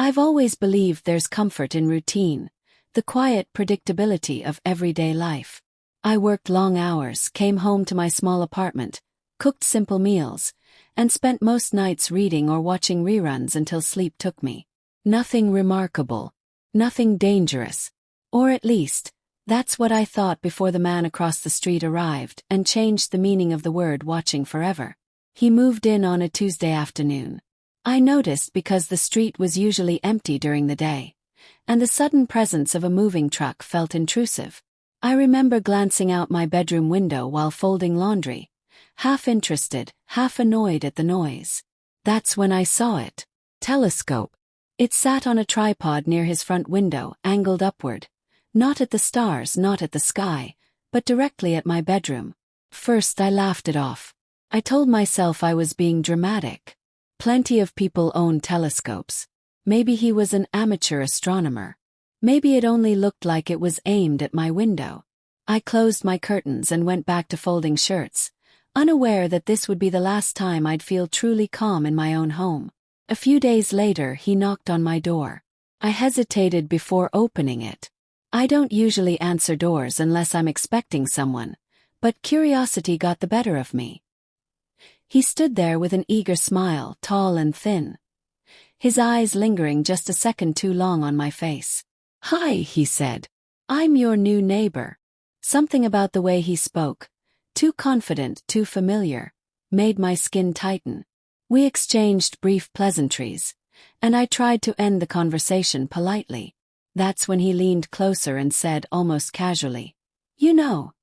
I've always believed there's comfort in routine, the quiet predictability of everyday life. I worked long hours, came home to my small apartment, cooked simple meals, and spent most nights reading or watching reruns until sleep took me. Nothing remarkable. Nothing dangerous. Or at least, that's what I thought before the man across the street arrived and changed the meaning of the word watching forever. He moved in on a Tuesday afternoon. I noticed because the street was usually empty during the day, and the sudden presence of a moving truck felt intrusive. I remember glancing out my bedroom window while folding laundry, half interested, half annoyed at the noise. That's when I saw it. Telescope. It sat on a tripod near his front window, angled upward. Not at the stars, not at the sky, but directly at my bedroom. First I laughed it off. I told myself I was being dramatic. Plenty of people own telescopes. Maybe he was an amateur astronomer. Maybe it only looked like it was aimed at my window. I closed my curtains and went back to folding shirts, unaware that this would be the last time I'd feel truly calm in my own home. A few days later he knocked on my door. I hesitated before opening it. I don't usually answer doors unless I'm expecting someone, but curiosity got the better of me. He stood there with an eager smile, tall and thin. His eyes lingering just a second too long on my face. "Hi," he said. "I'm your new neighbor." Something about the way he spoke, too confident, too familiar, made my skin tighten. We exchanged brief pleasantries, and I tried to end the conversation politely. That's when he leaned closer and said almost casually, "You know,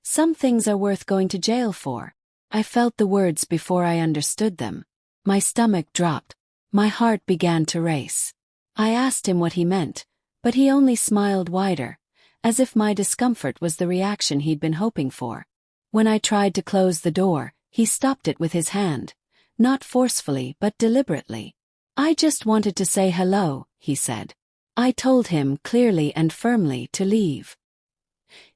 some things are worth going to jail for." I felt the words before I understood them. My stomach dropped. My heart began to race. I asked him what he meant, but he only smiled wider, as if my discomfort was the reaction he'd been hoping for. When I tried to close the door, he stopped it with his hand, not forcefully but deliberately. "I just wanted to say hello," he said. I told him clearly and firmly to leave.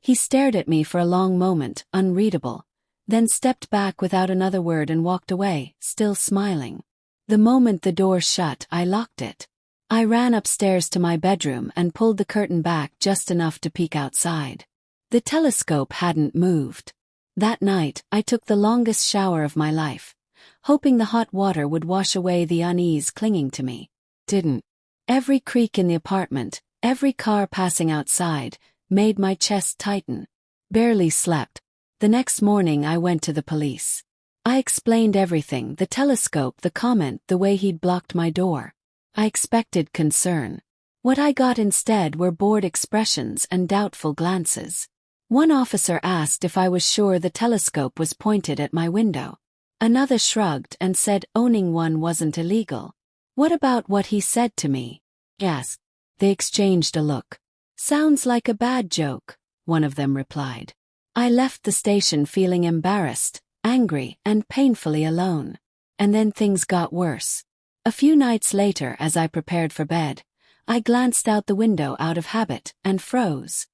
He stared at me for a long moment, unreadable, then stepped back without another word and walked away, still smiling. The moment the door shut, I locked it. I ran upstairs to my bedroom and pulled the curtain back just enough to peek outside. The telescope hadn't moved. That night, I took the longest shower of my life, hoping the hot water would wash away the unease clinging to me. Didn't. Every creak in the apartment, every car passing outside, made my chest tighten. Barely slept. The next morning I went to the police. I explained everything, the telescope, the comment, the way he'd blocked my door. I expected concern. What I got instead were bored expressions and doubtful glances. One officer asked if I was sure the telescope was pointed at my window. Another shrugged and said owning one wasn't illegal. "What about what he said to me?" "Yes." They exchanged a look. "Sounds like a bad joke," one of them replied. I left the station feeling embarrassed, angry, and painfully alone. And then things got worse. A few nights later, as I prepared for bed, I glanced out the window out of habit and froze.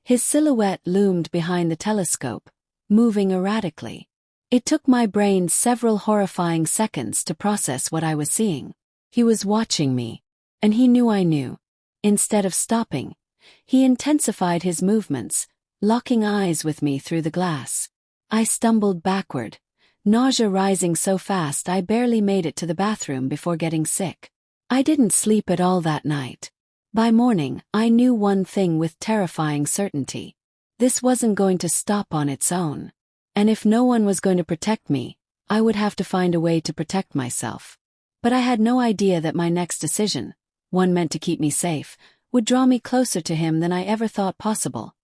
His silhouette loomed behind the telescope, moving erratically. It took my brain several horrifying seconds to process what I was seeing. He was watching me, and he knew I knew. Instead of stopping, he intensified his movements, locking eyes with me through the glass. I stumbled backward, nausea rising so fast I barely made it to the bathroom before getting sick. I didn't sleep at all that night. By morning, I knew one thing with terrifying certainty. This wasn't going to stop on its own. And if no one was going to protect me, I would have to find a way to protect myself. But I had no idea that my next decision, one meant to keep me safe, would draw me closer to him than I ever thought possible.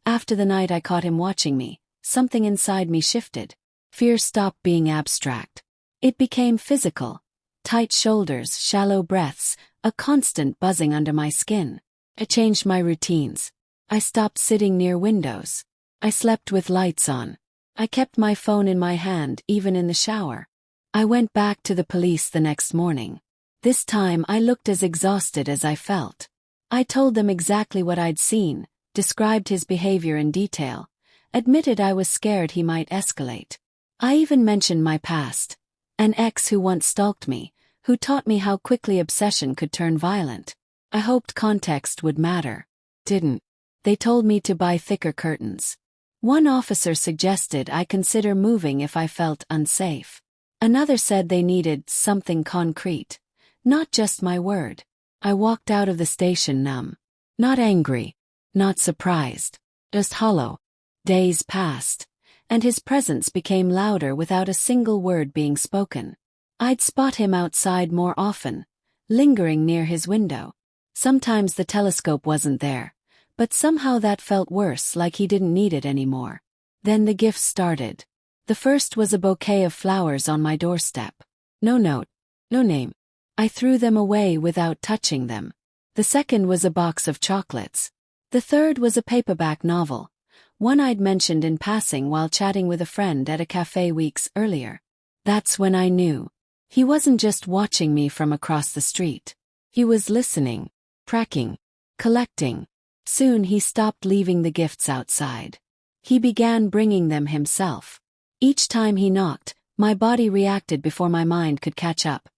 After the night I caught him watching me, something inside me shifted. Fear stopped being abstract. It became physical. Tight shoulders, shallow breaths, a constant buzzing under my skin. I changed my routines. I stopped sitting near windows. I slept with lights on. I kept my phone in my hand, even in the shower. I went back to the police the next morning. This time I looked as exhausted as I felt. I told them exactly what I'd seen, described his behavior in detail, admitted I was scared he might escalate. I even mentioned my past. An ex who once stalked me, who taught me how quickly obsession could turn violent. I hoped context would matter. Didn't. They told me to buy thicker curtains. One officer suggested I consider moving if I felt unsafe. Another said they needed something concrete, not just my word. I walked out of the station numb. Not angry, not surprised, just hollow. Days passed, and his presence became louder without a single word being spoken. I'd spot him outside more often, lingering near his window. Sometimes the telescope wasn't there, but somehow that felt worse, like he didn't need it anymore. Then the gifts started. The first was a bouquet of flowers on my doorstep. No note, no name. I threw them away without touching them. The second was a box of chocolates. The third was a paperback novel, one I'd mentioned in passing while chatting with a friend at a cafe weeks earlier. That's when I knew. He wasn't just watching me from across the street. He was listening, tracking, collecting. Soon he stopped leaving the gifts outside. He began bringing them himself. Each time he knocked, my body reacted before my mind could catch up.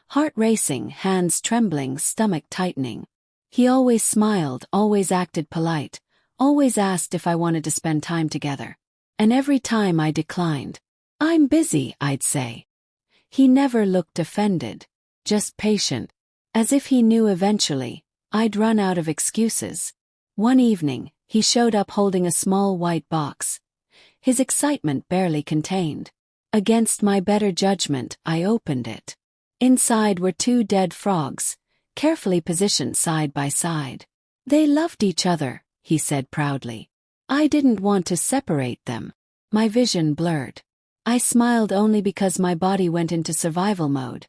Heart racing, hands trembling, stomach tightening. He always smiled, always acted polite, always asked if I wanted to spend time together. And every time I declined. "I'm busy," I'd say. He never looked offended, just patient, as if he knew eventually I'd run out of excuses. One evening, he showed up holding a small white box. His excitement barely contained. Against my better judgment, I opened it. Inside were 2 dead frogs, carefully positioned side by side. "They loved each other," he said proudly. I didn't want to separate them. My vision blurred. I smiled only because my body went into survival mode,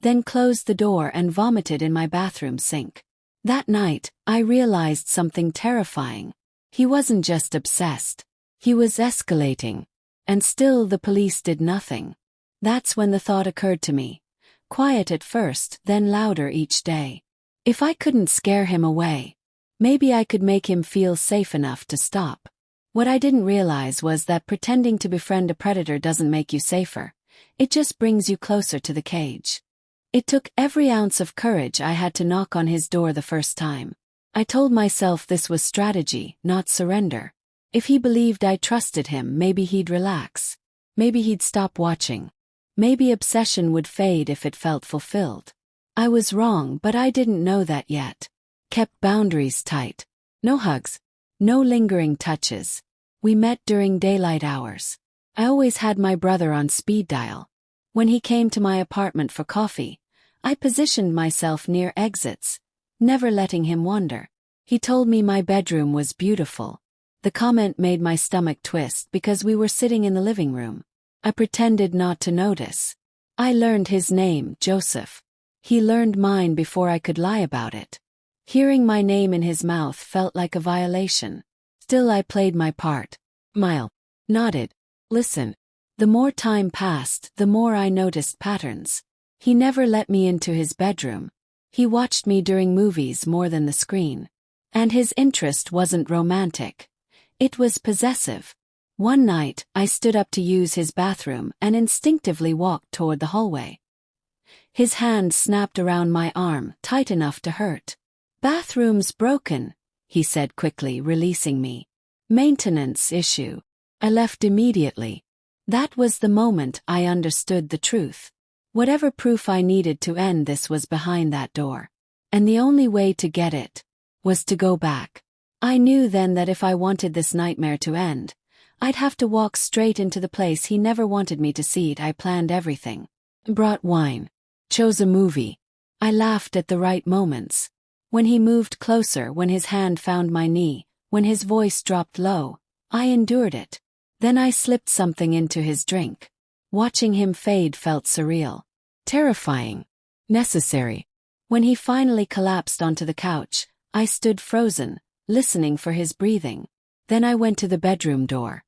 then closed the door and vomited in my bathroom sink. That night, I realized something terrifying. He wasn't just obsessed. He was escalating. And still the police did nothing. That's when the thought occurred to me. Quiet at first, then louder each day. If I couldn't scare him away, maybe I could make him feel safe enough to stop. What I didn't realize was that pretending to befriend a predator doesn't make you safer. It just brings you closer to the cage. It took every ounce of courage I had to knock on his door the first time. I told myself this was strategy, not surrender. If he believed I trusted him, maybe he'd relax. Maybe he'd stop watching. Maybe obsession would fade if it felt fulfilled. I was wrong, but I didn't know that yet. Kept boundaries tight. No hugs. No lingering touches. We met during daylight hours. I always had my brother on speed dial. When he came to my apartment for coffee, I positioned myself near exits, never letting him wander. He told me my bedroom was beautiful. The comment made my stomach twist because we were sitting in the living room. I pretended not to notice. I learned his name, Joseph. He learned mine before I could lie about it. Hearing my name in his mouth felt like a violation. Still, I played my part. Smiled. Nodded. Listened. The more time passed, the more I noticed patterns. He never let me into his bedroom. He watched me during movies more than the screen. And his interest wasn't romantic. It was possessive. One night, I stood up to use his bathroom and instinctively walked toward the hallway. His hand snapped around my arm, tight enough to hurt. "Bathroom's broken," he said quickly, releasing me. "Maintenance issue." I left immediately. That was the moment I understood the truth. Whatever proof I needed to end this was behind that door. And the only way to get it was to go back. I knew then that if I wanted this nightmare to end, I'd have to walk straight into the place he never wanted me to see. I planned everything. Brought wine. Chose a movie. I laughed at the right moments. When he moved closer, when his hand found my knee, when his voice dropped low, I endured it. Then I slipped something into his drink. Watching him fade felt surreal. Terrifying. Necessary. When he finally collapsed onto the couch, I stood frozen, listening for his breathing. Then I went to the bedroom door.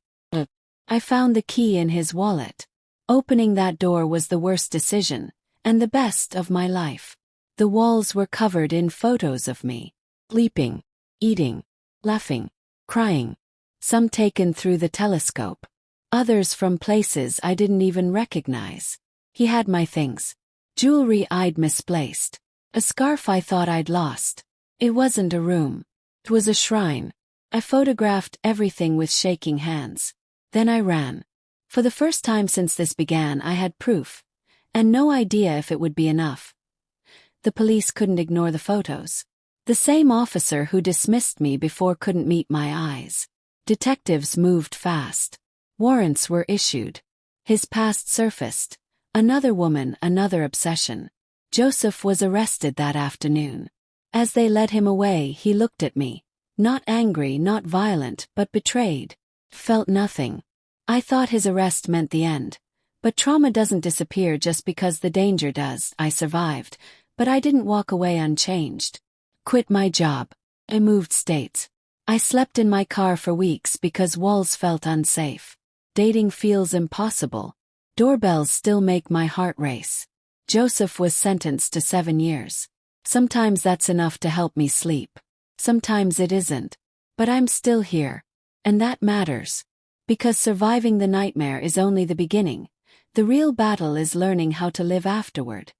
I found the key in his wallet. Opening that door was the worst decision, and the best of my life. The walls were covered in photos of me. Sleeping, eating, laughing, crying. Some taken through the telescope. Others from places I didn't even recognize. He had my things. Jewelry I'd misplaced. A scarf I thought I'd lost. It wasn't a room. It was a shrine. I photographed everything with shaking hands. Then I ran. For the first time since this began, I had proof, and no idea if it would be enough. The police couldn't ignore the photos. The same officer who dismissed me before couldn't meet my eyes. Detectives moved fast. Warrants were issued. His past surfaced. Another woman, another obsession. Joseph was arrested that afternoon. As they led him away, he looked at me. Not angry, not violent, but betrayed. Felt nothing. I thought his arrest meant the end. But trauma doesn't disappear just because the danger does. I survived, but I didn't walk away unchanged. Quit my job. I moved states. I slept in my car for weeks because walls felt unsafe. Dating feels impossible. Doorbells still make my heart race. Joseph was sentenced to 7 years. Sometimes that's enough to help me sleep. Sometimes it isn't. But I'm still here. And that matters. Because surviving the nightmare is only the beginning. The real battle is learning how to live afterward.